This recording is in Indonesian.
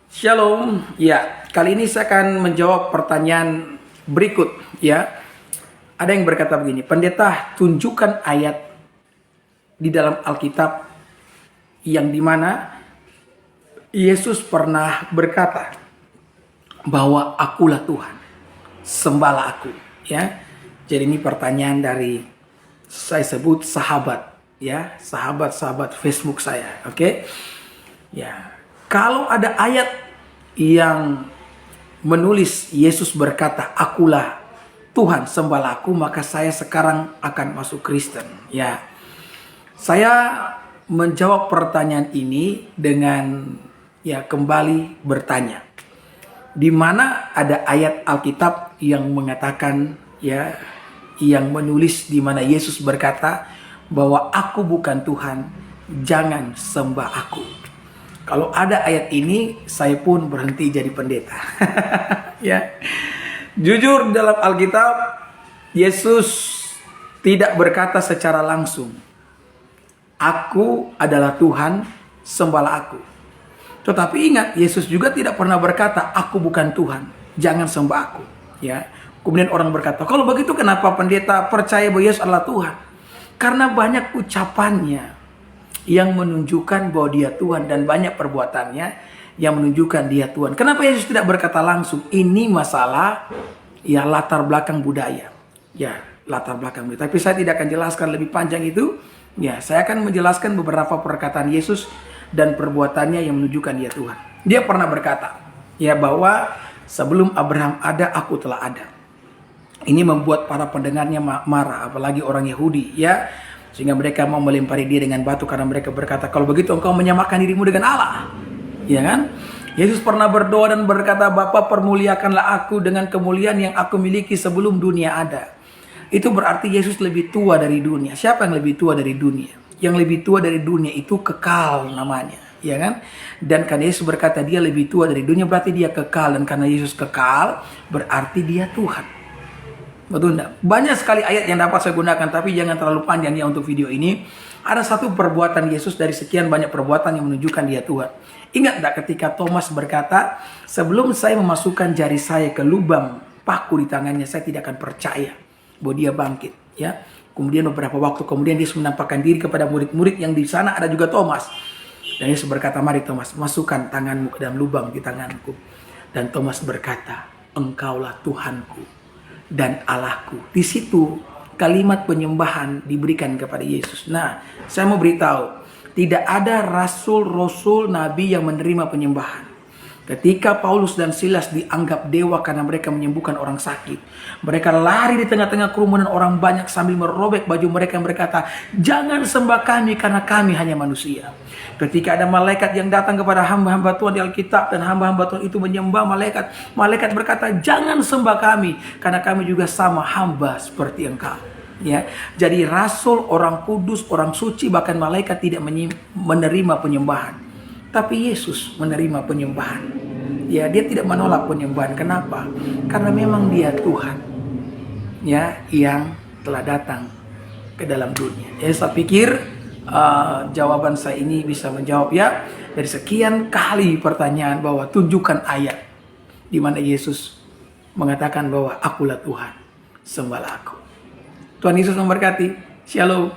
Shalom. Ya, kali ini saya akan menjawab pertanyaan berikut ya. Ada yang berkata begini, pendeta, tunjukkan ayat di dalam Alkitab yang dimana Yesus pernah berkata bahwa akulah Tuhan, sembahlah aku ya. Jadi ini pertanyaan dari saya sebut sahabat ya, sahabat Facebook saya, oke? Ya, kalau ada ayat yang menulis Yesus berkata, akulah Tuhan, sembahlah aku, maka saya sekarang akan masuk Kristen. Ya, saya menjawab pertanyaan ini dengan kembali bertanya, di mana ada ayat Alkitab yang mengatakan yang menulis di mana Yesus berkata bahwa aku bukan Tuhan, jangan sembah aku. Kalau ada ayat ini, saya pun berhenti jadi pendeta. Ya, jujur dalam Alkitab, Yesus tidak berkata secara langsung, aku adalah Tuhan, sembahlah aku. Tetapi ingat, Yesus juga tidak pernah berkata, aku bukan Tuhan, jangan sembah aku. Ya, kemudian orang berkata, kalau begitu kenapa pendeta percaya bahwa Yesus adalah Tuhan? Karena banyak ucapannya yang menunjukkan bahwa dia Tuhan dan banyak perbuatannya yang menunjukkan dia Tuhan. Kenapa Yesus tidak berkata langsung? Ini masalah latar belakang budaya. Ya, latar belakang budaya. Tapi saya tidak akan jelaskan lebih panjang itu. Ya, saya akan menjelaskan beberapa perkataan Yesus dan perbuatannya yang menunjukkan dia Tuhan. Dia pernah berkata, bahwa sebelum Abraham ada, aku telah ada. Ini membuat para pendengarnya marah, apalagi orang Yahudi, sehingga mereka mau melempari dia dengan batu karena mereka berkata, kalau begitu engkau menyamakan dirimu dengan Allah. Ya kan? Yesus pernah berdoa dan berkata, Bapa, permuliakanlah aku dengan kemuliaan yang aku miliki sebelum dunia ada. Itu berarti Yesus lebih tua dari dunia. Siapa yang lebih tua dari dunia? Yang lebih tua dari dunia itu kekal namanya, ya kan? Dan karena Yesus berkata dia lebih tua dari dunia, berarti dia kekal. Dan karena Yesus kekal, berarti dia Tuhan. Betul enggak? Banyak sekali ayat yang dapat saya gunakan, tapi jangan terlalu panjang ya untuk video ini. Ada satu perbuatan Yesus dari sekian banyak perbuatan yang menunjukkan dia Tuhan. Ingat enggak ketika Thomas berkata, sebelum saya memasukkan jari saya ke lubang paku di tangannya, saya tidak akan percaya bahwa dia bangkit. Ya. Kemudian beberapa waktu kemudian Yesus menampakkan diri kepada murid-murid yang di sana ada juga Thomas. Dan Yesus berkata, mari Thomas, masukkan tanganmu ke dalam lubang di tanganku. Dan Thomas berkata, engkaulah Tuhanku dan Allahku. Di situ kalimat penyembahan diberikan kepada Yesus. Nah, saya mau beritahu, tidak ada rasul-rasul nabi yang menerima penyembahan. Ketika Paulus dan Silas dianggap dewa karena mereka menyembuhkan orang sakit, mereka lari di tengah-tengah kerumunan orang banyak sambil merobek baju mereka yang berkata, jangan sembah kami karena kami hanya manusia. Ketika ada malaikat yang datang kepada hamba-hamba Tuhan di Alkitab dan hamba-hamba Tuhan itu menyembah malaikat, malaikat berkata, jangan sembah kami karena kami juga sama hamba seperti engkau. Ya, jadi rasul, orang kudus, orang suci, bahkan malaikat tidak menerima penyembahan. Tapi Yesus menerima penyembahan. Ya, dia tidak menolak penyembahan. Kenapa? Karena memang dia Tuhan. Ya, yang telah datang ke dalam dunia. Ya, saya pikir jawaban saya ini bisa menjawab dari sekian kali pertanyaan bahwa tunjukkan ayat di mana Yesus mengatakan bahwa akulah Tuhan, sembahlah aku. Tuhan Yesus memberkati. Shalom.